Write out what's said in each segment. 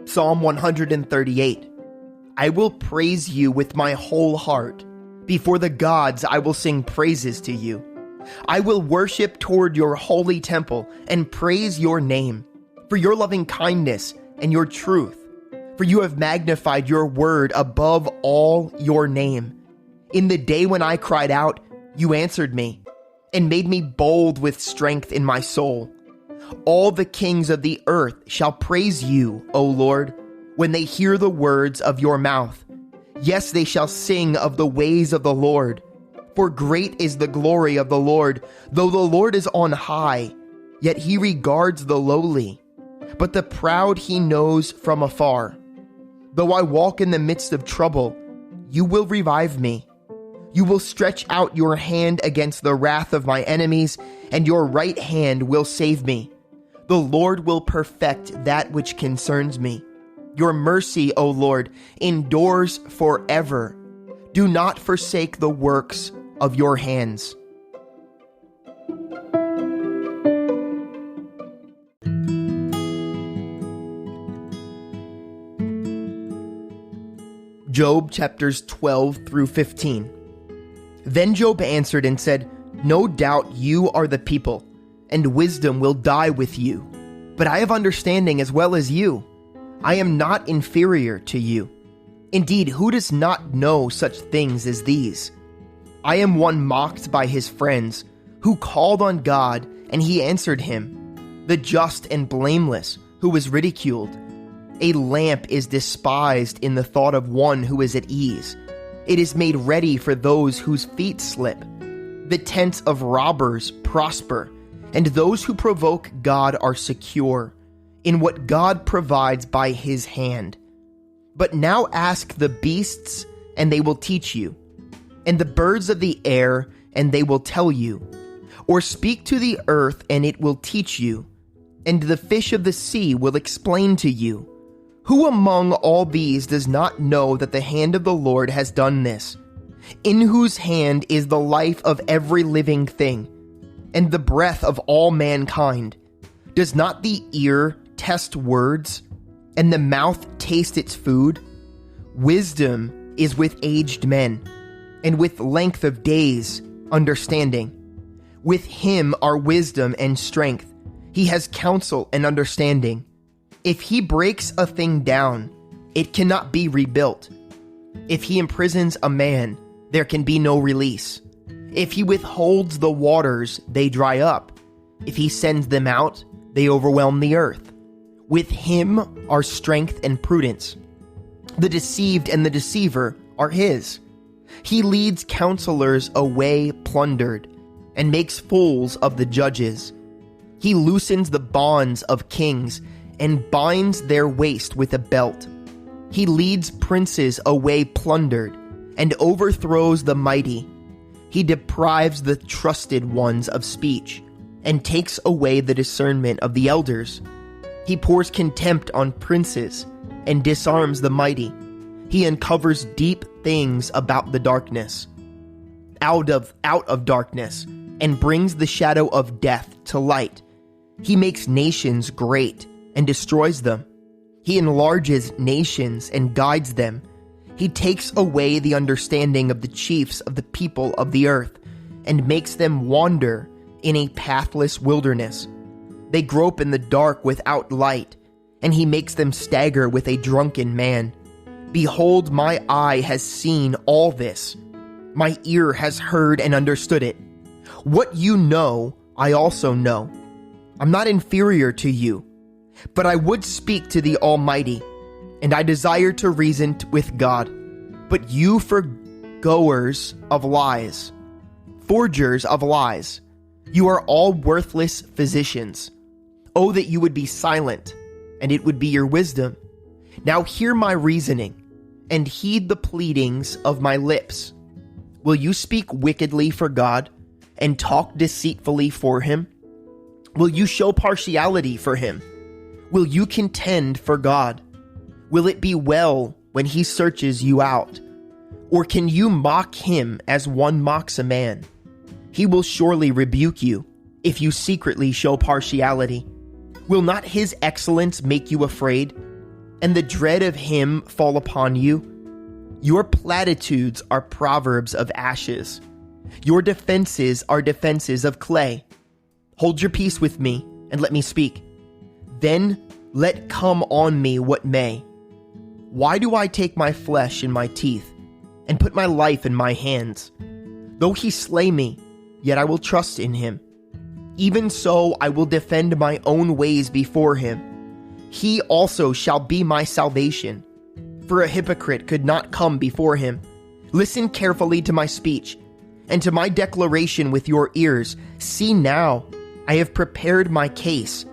Psalm 138. I will praise you with my whole heart. Before the gods I will sing praises to you. I will worship toward your holy temple and praise your name, for your loving kindness and your truth. For you have magnified your word above all your name. In the day when I cried out, you answered me, and made me bold with strength in my soul. All the kings of the earth shall praise you, O Lord, when they hear the words of your mouth. Yes, they shall sing of the ways of the Lord. For great is the glory of the Lord. Though the Lord is on high, yet he regards the lowly, but the proud he knows from afar. Though I walk in the midst of trouble, you will revive me. You will stretch out your hand against the wrath of my enemies, and your right hand will save me. The Lord will perfect that which concerns me. Your mercy, O Lord, endures forever. Do not forsake the works of your hands. Job chapters 12 through 15. Then Job answered and said, No doubt you are the people, and wisdom will die with you. But I have understanding as well as you. I am not inferior to you. Indeed, who does not know such things as these? I am one mocked by his friends, who called on God, and he answered him, the just and blameless, who was ridiculed. A lamp is despised in the thought of one who is at ease. It is made ready for those whose feet slip. The tents of robbers prosper, and those who provoke God are secure in what God provides by his hand. But now ask the beasts, and they will teach you, and the birds of the air, and they will tell you. Or speak to the earth, and it will teach you, and the fish of the sea will explain to you. Who among all these does not know that the hand of the Lord has done this, in whose hand is the life of every living thing, and the breath of all mankind? Does not the ear test words, and the mouth taste its food? Wisdom is with aged men, and with length of days understanding. With him are wisdom and strength. He has counsel and understanding. If he breaks a thing down, it cannot be rebuilt. If he imprisons a man, there can be no release. If he withholds the waters, they dry up. If he sends them out, they overwhelm the earth. With him are strength and prudence. The deceived and the deceiver are his. He leads counselors away plundered, and makes fools of the judges. He loosens the bonds of kings, and binds their waist with a belt. He leads princes away plundered, and overthrows the mighty. He deprives the trusted ones of speech, and takes away the discernment of the elders. He pours contempt on princes, and disarms the mighty. He uncovers deep things about the darkness, out of darkness, and brings the shadow of death to light. He makes nations great, and destroys them. He enlarges nations and guides them. He takes away the understanding of the chiefs of the people of the earth, and makes them wander in a pathless wilderness. They grope in the dark without light, and he makes them stagger with a drunken man. Behold, my eye has seen all this. My ear has heard and understood it. What you know, I also know. I'm not inferior to you, but I would speak to the Almighty, and I desire to reason with God. But you forgoers of lies, forgers of lies, you are all worthless physicians. Oh, that you would be silent, and it would be your wisdom. Now hear my reasoning, and heed the pleadings of my lips. Will you speak wickedly for God, and talk deceitfully for him? Will you show partiality for him? Will you contend for God? Will it be well when he searches you out? Or can you mock him as one mocks a man? He will surely rebuke you, if you secretly show partiality? Will not his excellence make you afraid, and the dread of him fall upon you? Your platitudes are proverbs of ashes. Your defenses are defenses of clay. Hold your peace with me, and let me speak. Then let come on me what may. Why do I take my flesh in my teeth, and put my life in my hands? Though he slay me, yet I will trust in him. Even so I will defend my own ways before him. He also shall be my salvation. For a hypocrite could not come before him. Listen carefully to my speech, and to my declaration with your ears. See now, I have prepared my case.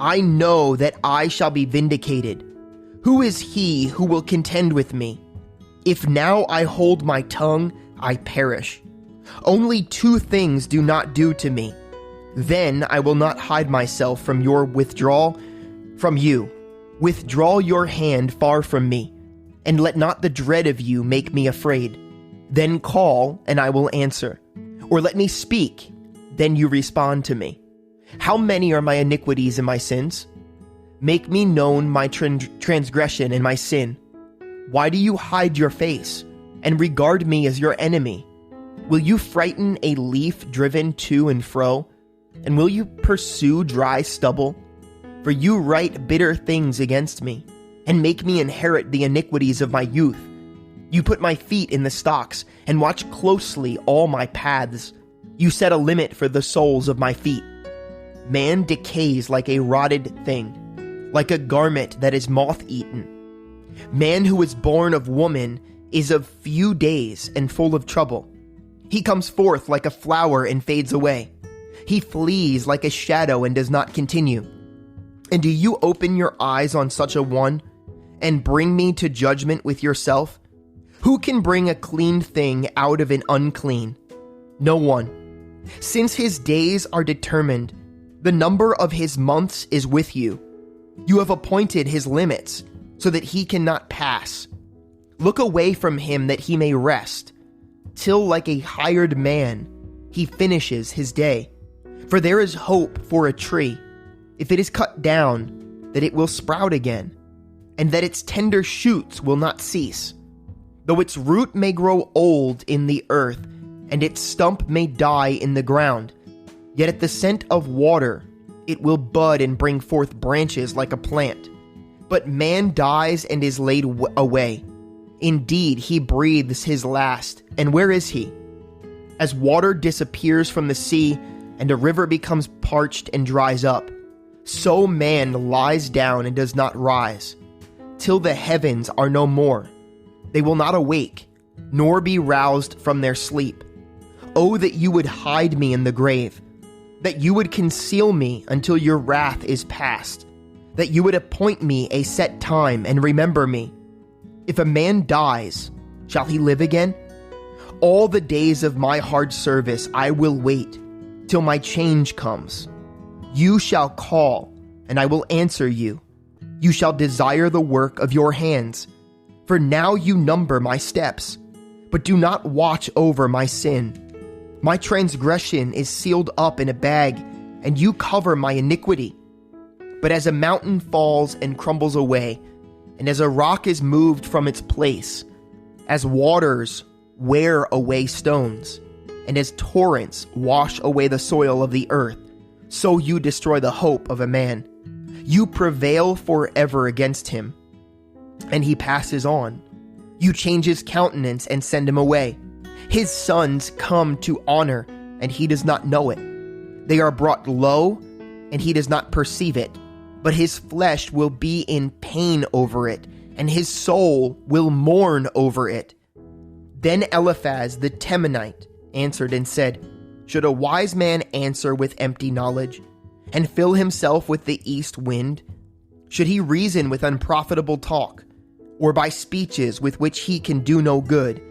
I know that I shall be vindicated. Who is he who will contend with me? If now I hold my tongue, I perish. Only two things do not do to me. Then I will not hide myself from your withdrawal from you. Withdraw your hand far from me, and let not the dread of you make me afraid. Then call, and I will answer. Or let me speak, then you respond to me. How many are my iniquities and my sins? Make me known my transgression and my sin. Why do you hide your face, and regard me as your enemy? Will you frighten a leaf driven to and fro? And will you pursue dry stubble? For you write bitter things against me, and make me inherit the iniquities of my youth. You put my feet in the stocks, and watch closely all my paths. You set a limit for the soles of my feet. Man decays like a rotted thing, like a garment that is moth-eaten. Man who is born of woman is of few days and full of trouble. He comes forth like a flower and fades away. He flees like a shadow and does not continue. And do you open your eyes on such a one, and bring me to judgment with yourself? Who can bring a clean thing out of an unclean? No one. Since his days are determined, the number of his months is with you. You have appointed his limits, so that he cannot pass. Look away from him that he may rest, till like a hired man he finishes his day. For there is hope for a tree, if it is cut down, that it will sprout again, and that its tender shoots will not cease. Though its root may grow old in the earth, and its stump may die in the ground, yet at the scent of water it will bud and bring forth branches like a plant. But man dies and is laid away. Indeed, he breathes his last, and where is he? As water disappears from the sea, and a river becomes parched and dries up, so man lies down and does not rise, till the heavens are no more. They will not awake, nor be roused from their sleep. Oh, that you would hide me in the grave, that you would conceal me until your wrath is past, that you would appoint me a set time and remember me. If a man dies, shall he live again? All the days of my hard service I will wait, till my change comes. You shall call, and I will answer you. You shall desire the work of your hands. For now you number my steps, but do not watch over my sin. My transgression is sealed up in a bag, and you cover my iniquity. But as a mountain falls and crumbles away, and as a rock is moved from its place, as waters wear away stones, and as torrents wash away the soil of the earth, so you destroy the hope of a man. You prevail forever against him, and he passes on. You change his countenance and send him away. His sons come to honor, and he does not know it. They are brought low, and he does not perceive it. But his flesh will be in pain over it, and his soul will mourn over it. Then Eliphaz the Temanite answered and said, Should a wise man answer with empty knowledge, and fill himself with the east wind? Should he reason with unprofitable talk, or by speeches with which he can do no good?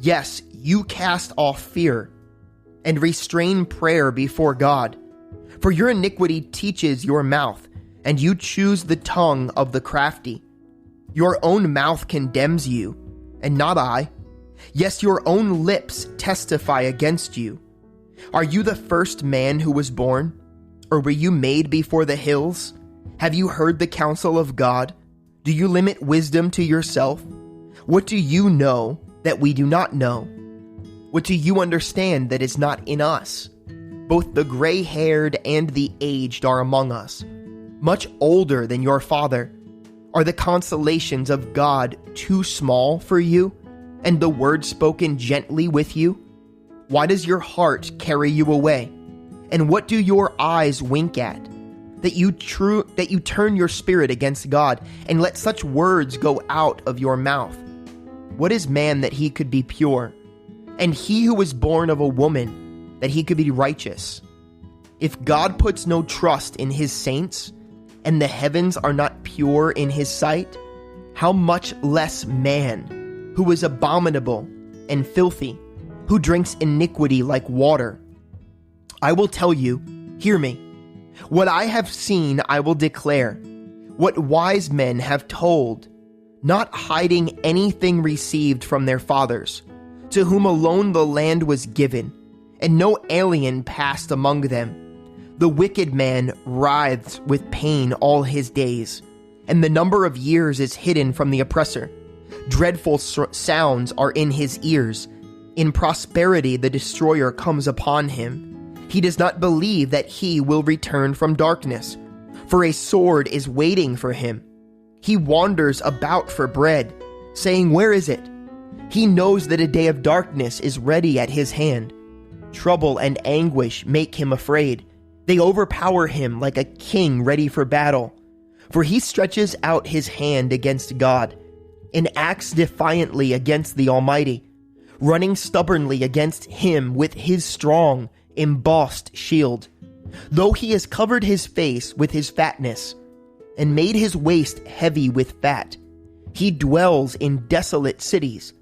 Yes, you cast off fear, and restrain prayer before God. For your iniquity teaches your mouth, and you choose the tongue of the crafty. Your own mouth condemns you, and not I. Yes, your own lips testify against you. Are you the first man who was born? Or were you made before the hills? Have you heard the counsel of God? Do you limit wisdom to yourself? What do you know that we do not know? What do you understand that is not in us? Both the gray-haired and the aged are among us, much older than your father. Are the consolations of God too small for you, and the word spoken gently with you? Why does your heart carry you away? And what do your eyes wink at? That you turn your spirit against God, and let such words go out of your mouth. What is man that he could be pure? And he who was born of a woman, that he could be righteous? If God puts no trust in his saints, and the heavens are not pure in his sight, how much less man, who is abominable and filthy, who drinks iniquity like water? I will tell you, hear me. What I have seen I will declare, what wise men have told, not hiding anything received from their fathers, to whom alone the land was given, and no alien passed among them. The wicked man writhes with pain all his days, and the number of years is hidden from the oppressor. Dreadful sounds are in his ears. In prosperity the destroyer comes upon him. He does not believe that he will return from darkness, for a sword is waiting for him. He wanders about for bread, saying, "Where is it?" He knows that a day of darkness is ready at his hand. Trouble and anguish make him afraid. They overpower him like a king ready for battle. For he stretches out his hand against God, and acts defiantly against the Almighty, running stubbornly against him with his strong, embossed shield. Though he has covered his face with his fatness, and made his waist heavy with fat, he dwells in desolate cities,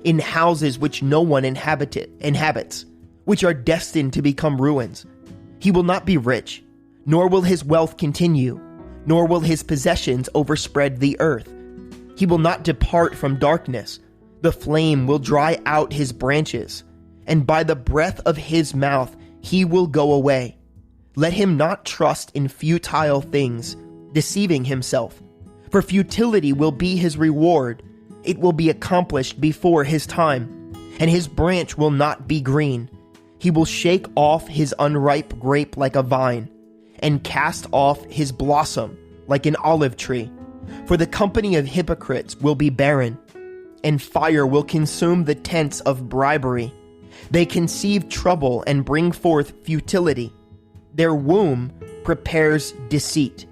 in houses which no one inhabits, which are destined to become ruins. He will not be rich, nor will his wealth continue, nor will his possessions overspread the earth. He will not depart from darkness. The flame will dry out his branches, and by the breath of his mouth he will go away. Let him not trust in futile things, deceiving himself. For futility will be his reward. It will be accomplished before his time, and his branch will not be green. He will shake off his unripe grape like a vine, and cast off his blossom like an olive tree. For the company of hypocrites will be barren, and fire will consume the tents of bribery. They conceive trouble and bring forth futility. Their womb prepares deceit.